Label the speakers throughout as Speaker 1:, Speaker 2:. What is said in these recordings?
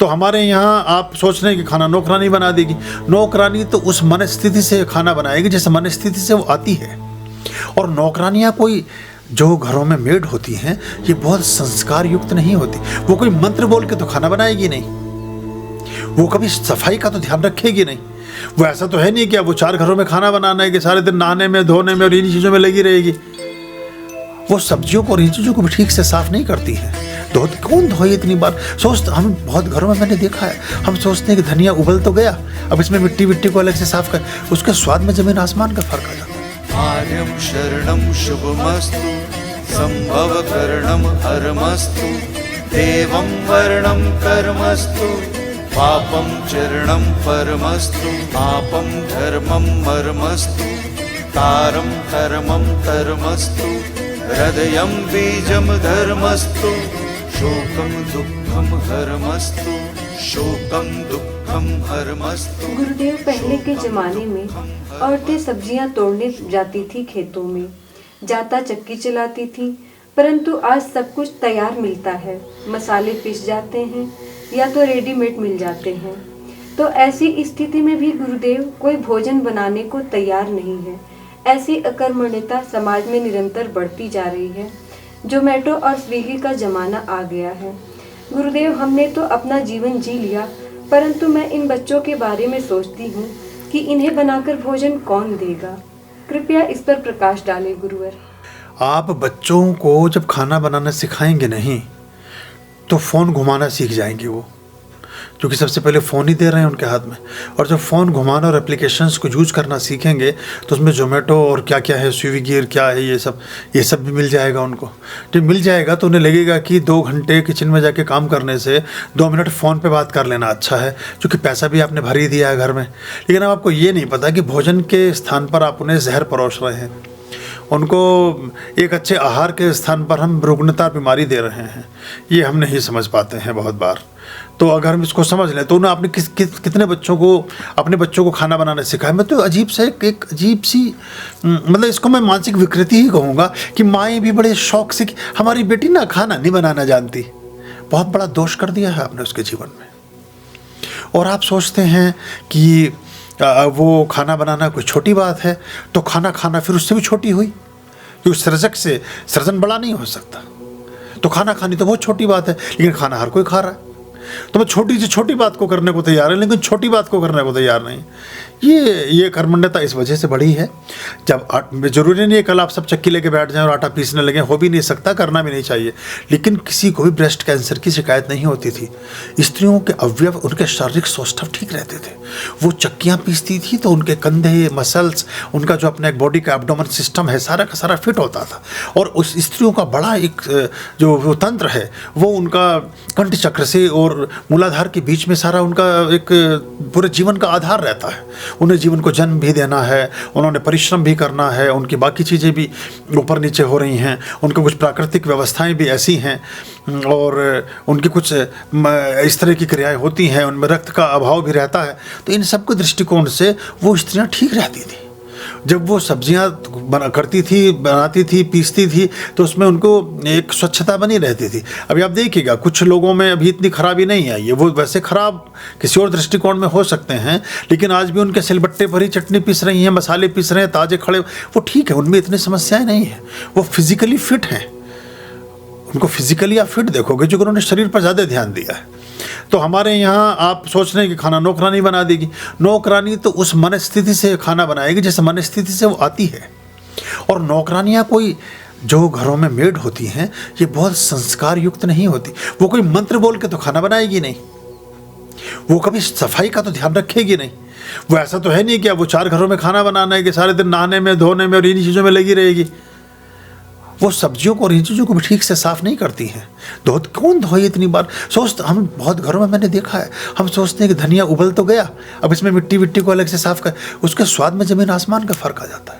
Speaker 1: तो हमारे यहाँ आप सोच रहे हैं कि खाना नौकरानी बना देगी। नौकरानी तो उस मनस्थिति से खाना बनाएगी जिस मनस्थिति से वो आती है। और नौकरानियाँ कोई जो घरों में मेड होती हैं ये बहुत संस्कार युक्त नहीं होती। वो कोई मंत्र बोल के तो खाना बनाएगी नहीं, वो कभी सफाई का तो ध्यान रखेगी नहीं। वो ऐसा तो है नहीं कि अब वो 4 घरों में खाना बनाना है कि सारे दिन नहाने में, धोने में और इन्हीं चीज़ों में लगी रहेगी। वो सब्जियों को और इन चीज़ों को भी ठीक से साफ नहीं करती हैं। कौन धोए इतनी बार? हम बहुत घरों में मैंने देखा है, हम सोचते हैं कि धनिया उबल तो गया, अब इसमें मिट्टी को अलग से साफ कर, उसके स्वाद में जमीन आसमान का फर्क आ जाता है।
Speaker 2: आर्यं शरणं शुभमस्तु, संभवकरणं हरमस्तु, देवं वर्णं कर्मस्तु, पापं चरणं परमस्तु, पापं धर्मं मर्मस्तु, तारं कर्मं कर्मस्तु, हृदयं बीजं धर्मस्तु, शोकं दुःखं हरमस्तु, शोकं दुःखं हरमस्तु।
Speaker 3: गुरुदेव, पहले के जमाने में औरतें सब्जियां तोड़ने जाती थी खेतों में, जाता चक्की चलाती थी, परंतु आज सब कुछ तैयार मिलता है। मसाले पिस जाते हैं या तो रेडीमेड मिल जाते हैं। तो ऐसी स्थिति में भी गुरुदेव कोई भोजन बनाने को तैयार नहीं है। ऐसी अकर्मण्यता समाज में निरंतर बढ़ती जा रही है। जोमेटो और स्विगी का जमाना आ गया है। गुरुदेव, हमने तो अपना जीवन जी लिया, परंतु मैं इन बच्चों के बारे में सोचती हूँ कि इन्हें बनाकर भोजन कौन देगा। कृपया इस पर प्रकाश डालें गुरुवर।
Speaker 1: आप बच्चों को जब खाना बनाना सिखाएंगे नहीं तो फ़ोन घुमाना सीख जाएंगे वो, क्योंकि सबसे पहले फ़ोन ही दे रहे हैं उनके हाथ में। और जब फ़ोन घुमाना और एप्लीकेशंस को यूज़ करना सीखेंगे तो उसमें जोमेटो और क्या क्या है, स्विगी क्या है, ये सब भी मिल जाएगा उनको। जब मिल जाएगा तो उन्हें लगेगा कि 2 घंटे किचन में जाके काम करने से 2 मिनट फ़ोन पे बात कर लेना अच्छा है, क्योंकि पैसा भी आपने भर ही दिया है घर में। लेकिन अब आपको ये नहीं पता कि भोजन के स्थान पर आप उन्हें जहर परोस रहे हैं, उनको एक अच्छे आहार के स्थान पर हम रुग्णता बीमारी दे रहे हैं। ये हम नहीं समझ पाते हैं बहुत बार। तो अगर हम इसको समझ लें तो उन्हें आपने कितने बच्चों को, अपने बच्चों को खाना बनाना सिखाया। मैं तो अजीब सी मतलब इसको मैं मानसिक विकृति ही कहूँगा कि माएँ भी बड़े शौक से कि हमारी बेटी ना खाना नहीं बनाना जानती। बहुत बड़ा दोष कर दिया है आपने उसके जीवन में। और आप सोचते हैं कि वो खाना बनाना कोई छोटी बात है, तो खाना फिर उससे भी छोटी हुई, क्योंकि सृजक से सृजन बड़ा नहीं हो सकता। तो खाना खानी तो बहुत छोटी बात है, लेकिन खाना हर कोई खा रहा है। तो मैं छोटी से छोटी बात को करने को तैयार है, लेकिन छोटी बात को करने को तैयार नहीं। ये कर्मण्यता इस वजह से बढ़ी है। जब जरूरी नहीं है कल आप सब चक्की लेके बैठ जाएं और आटा पीसने लगें, हो भी नहीं सकता, करना भी नहीं चाहिए। लेकिन किसी को भी ब्रेस्ट कैंसर की शिकायत नहीं होती थी। स्त्रियों के अवयव, उनके शारीरिक सौष्ठव ठीक रहते थे। वो चक्कियाँ पीसती थी तो उनके कंधे, मसल्स, उनका जो अपना एक बॉडी का एब्डोमेन सिस्टम है, सारा का सारा फिट होता था। और उस स्त्रियों का बड़ा एक जो वो तंत्र है, वो उनका कंठ चक्र से और मूलाधार के बीच में सारा उनका एक पूरे जीवन का आधार रहता है। उन्हें जीवन को जन्म भी देना है, उन्होंने परिश्रम भी करना है, उनकी बाकी चीज़ें भी ऊपर नीचे हो रही हैं, उनकी कुछ प्राकृतिक व्यवस्थाएं भी ऐसी हैं और उनकी कुछ इस तरह की क्रियाएं होती हैं, उनमें रक्त का अभाव भी रहता है। तो इन सब के दृष्टिकोण से वो स्त्रियाँ ठीक रहती थी। जब वो सब्जियां बनाती थी, पीसती थी, तो उसमें उनको एक स्वच्छता बनी रहती थी। अभी आप देखिएगा कुछ लोगों में अभी इतनी खराबी नहीं आई है। वो वैसे खराब किसी और दृष्टिकोण में हो सकते हैं, लेकिन आज भी उनके सिलबट्टे पर ही चटनी पीस रही हैं, मसाले पीस रहे हैं, ताजे खड़े, वो ठीक है, उनमें इतनी समस्याएं नहीं है। वो फिजिकली फिट हैं। उनको फिजिकली आप फिट देखोगे जो उन्होंने शरीर पर ज़्यादा ध्यान दिया है। तो हमारे यहाँ आप सोच रहे हैं कि खाना नौकरानी बना देगी। नौकरानी तो उस मनस्थिति से खाना बनाएगी जिस मनस्थिति से वो आती है। और नौकरानियाँ कोई जो घरों में मेड होती हैं ये बहुत संस्कार युक्त नहीं होती। वो कोई मंत्र बोल के तो खाना बनाएगी नहीं, वो कभी सफाई का तो ध्यान रखेगी नहीं। वो ऐसा तो है नहीं कि अब वो 4 घरों में खाना बनाना है कि सारे दिन नहाने में, धोने में और इन्हीं चीज़ों में लगी रहेगी। वो सब्जियों को और इन चीज़ों को भी ठीक से साफ़ नहीं करती हैं। कौन धोए इतनी बार? हम बहुत घरों में मैंने देखा है, हम सोचते हैं कि धनिया उबल तो गया, अब इसमें मिट्टी को अलग से साफ़ कर, उसके स्वाद में ज़मीन आसमान का फ़र्क आ जाता है।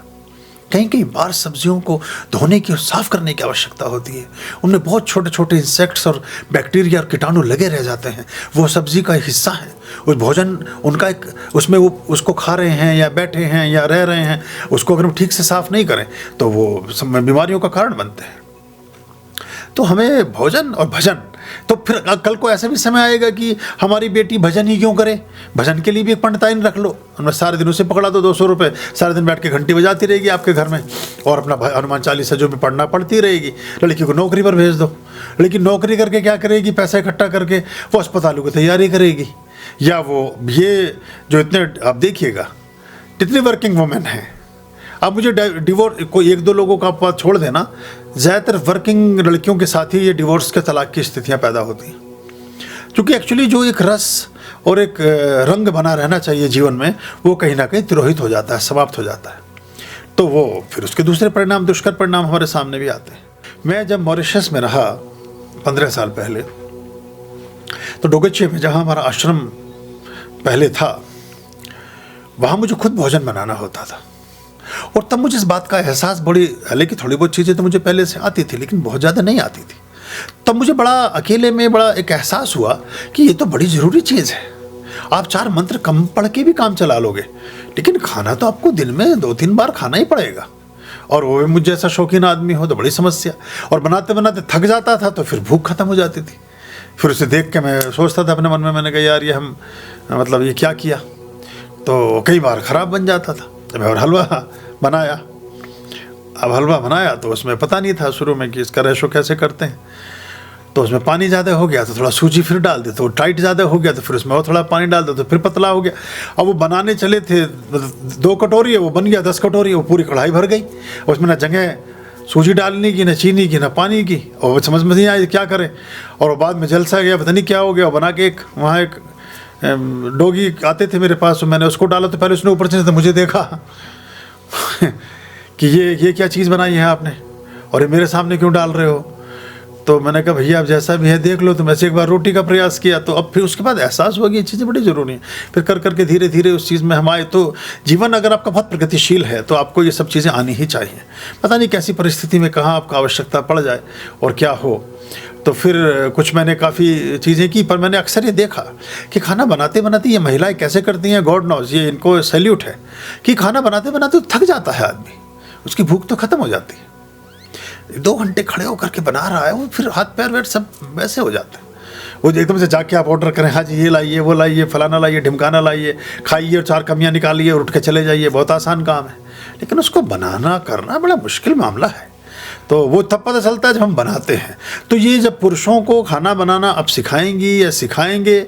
Speaker 1: कई बार सब्जियों को धोने की और साफ़ करने की आवश्यकता होती है। उनमें बहुत छोटे छोटे इंसेक्ट्स और बैक्टीरिया और कीटाणु लगे रह जाते हैं। वो सब्जी का हिस्सा है, उस भोजन उनका एक, उसमें वो उसको खा रहे हैं या बैठे हैं या रह रहे हैं, उसको अगर हम ठीक से साफ़ नहीं करें तो वो बीमारियों का कारण बनते हैं। तो हमें भोजन और भजन तो फिर कल को ऐसा भी समय आएगा कि हमारी बेटी भजन ही क्यों करे, भजन के लिए भी एक पंडिताइन रख लो, उनमें सारे दिन उसे पकड़ा दो 200 रुपये, सारे दिन बैठ के घंटी बजाती रहेगी आपके घर में और अपना हनुमान चालीसा जो भी पढ़ना पढ़ती रहेगी। लड़की को नौकरी पर भेज दो, लेकिन नौकरी करके क्या करेगी, पैसा इकट्ठा करके वो अस्पतालों की तैयारी करेगी, या वो ये जो इतने आप देखिएगा जितनी वर्किंग वुमेन हैं, अब मुझे डिवोर्स कोई 1-2 लोगों का बात छोड़ देना, ज़्यादातर वर्किंग लड़कियों के साथ ही ये डिवोर्स के तलाक की स्थितियाँ पैदा होती हैं, क्योंकि एक्चुअली जो एक रस और एक रंग बना रहना चाहिए जीवन में वो कहीं ना कहीं तिरोहित हो जाता है, समाप्त हो जाता है। तो वो फिर उसके दूसरे परिणाम, दुष्कर परिणाम हमारे सामने भी आते हैं। मैं जब मॉरिशस में रहा 15 साल पहले, तो डोगच्चे में जहाँ हमारा आश्रम पहले था, वहाँ मुझे खुद भोजन बनाना होता था। और तब मुझे इस बात का एहसास, बड़ी हालांकि थोड़ी बहुत चीज़ें तो मुझे पहले से आती थी लेकिन बहुत ज़्यादा नहीं आती थी, तब मुझे बड़ा अकेले में बड़ा एक एहसास हुआ कि ये तो बड़ी ज़रूरी चीज़ है। आप 4 मंत्र कम पढ़ के भी काम चला लोगे, लेकिन खाना तो आपको दिन में 2-3 बार खाना ही पड़ेगा, और वो भी मुझ जैसा शौकीन आदमी हो तो बड़ी समस्या। और बनाते बनाते थक जाता था तो फिर भूख खत्म हो जाती थी। फिर उसे देख के मैं सोचता था अपने मन में, मैंने कहा यार ये हम मतलब ये क्या किया। तो कई बार ख़राब बन जाता था। जब और हलवा बनाया, अब हलवा बनाया तो उसमें पता नहीं था शुरू में कि इसका रेशो कैसे करते हैं, तो उसमें पानी ज़्यादा हो गया तो थोड़ा सूजी फिर डाल दे, तो टाइट ज़्यादा हो गया तो फिर उसमें और थोड़ा पानी डाल दे तो फिर पतला हो गया। अब वो बनाने चले थे 2 कटोरी है, वो बन गया 10 कटोरी, वो पूरी कढ़ाई भर गई। उसमें ना जगह सूजी डालने की, ना चीनी की, ना पानी की, और समझ में नहीं आई क्या करें। और बाद में जलसा गया, पता नहीं क्या हो गया। बना के एक वहाँ एक डोगी आते थे मेरे पास, तो मैंने उसको डाला तो पहले उसने ऊपर से तो मुझे देखा कि ये क्या चीज़ बनाई है आपने और ये मेरे सामने क्यों डाल रहे हो। तो मैंने कहा भैया आप जैसा भी है देख लो। तो मैं से एक बार रोटी का प्रयास किया, तो अब फिर उसके बाद एहसास हुआ कि ये चीज़ें बड़ी ज़रूरी हैं। फिर कर करके धीरे धीरे उस चीज़ में हम आए। तो जीवन अगर आपका बहुत प्रगतिशील है तो आपको ये सब चीज़ें आनी ही चाहिए। पता नहीं कैसी परिस्थिति में कहाँ आपको आवश्यकता पड़ जाए और क्या हो। तो फिर कुछ मैंने काफ़ी चीज़ें की, पर मैंने अक्सर ये देखा कि खाना बनाते बनाते ये महिलाएं कैसे करती हैं, गॉड नोज, ये इनको सैल्यूट है कि खाना बनाते बनाते तो थक जाता है आदमी, उसकी भूख तो ख़त्म हो जाती है। 2 घंटे खड़े होकर के बना रहा है वो, फिर हाथ पैर वेट सब वैसे हो जाते हैं। वो एकदम से जाके आप ऑर्डर करें, हाँ जी ये लाइए, वो लाइए, फलाना लाइए, ढिमकाना लाइए, खाइए और 4 कमियाँ निकालिए और उठ के चले जाइए। बहुत आसान काम है, लेकिन उसको बनाना करना बड़ा मुश्किल मामला है। तो वो तब पता चलता है जब हम बनाते हैं। तो ये जब पुरुषों को खाना बनाना अब सिखाएंगी या सिखाएंगे,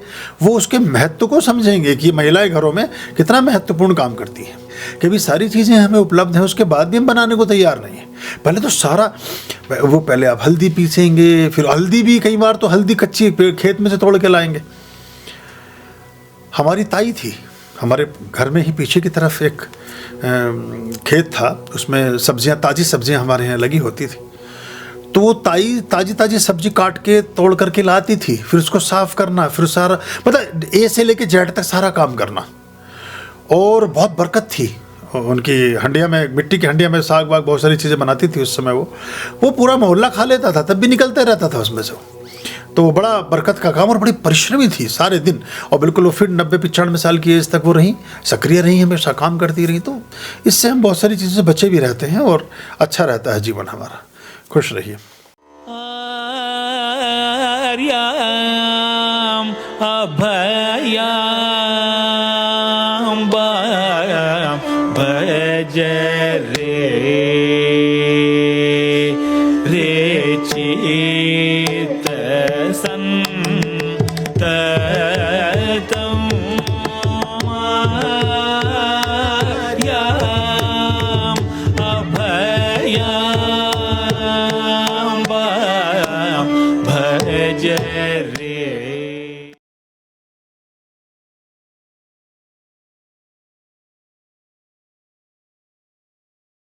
Speaker 1: वो उसके महत्व को समझेंगे कि महिलाएं घरों में कितना महत्वपूर्ण काम करती हैं। कभी सारी चीज़ें हमें उपलब्ध हैं, उसके बाद भी हम बनाने को तैयार नहीं है। पहले तो सारा वो, पहले आप हल्दी पीसेंगे, फिर हल्दी भी कई बार तो हल्दी कच्ची खेत में से तोड़ के लाएंगे। हमारी ताई थी, हमारे घर में ही पीछे की तरफ एक खेत था, उसमें सब्जियां, ताज़ी सब्जियां हमारे यहाँ लगी होती थी। तो वो ताई ताज़ी सब्जी काट के तोड़ करके लाती थी, फिर उसको साफ़ करना, फिर सारा मतलब ए से लेके जेड तक सारा काम करना। और बहुत बरकत थी उनकी हंडिया में, मिट्टी की हंडिया में साग वाग बहुत सारी चीज़ें बनाती थी उस समय। वो पूरा मोहल्ला खा लेता था, तब भी निकलते रहता था उसमें से। तो बड़ा बरकत का काम और बड़ी परिश्रमी थी सारे दिन। और बिल्कुल वो फिर 90-95 साल की एज तक वो रही, सक्रिय रही, हमेशा काम करती रही। तो इससे हम बहुत सारी चीज़ों से बचे भी रहते हैं और अच्छा रहता है जीवन हमारा। खुश रहिए।
Speaker 4: भज रे चित संततम आर्याम अभयाम भज रे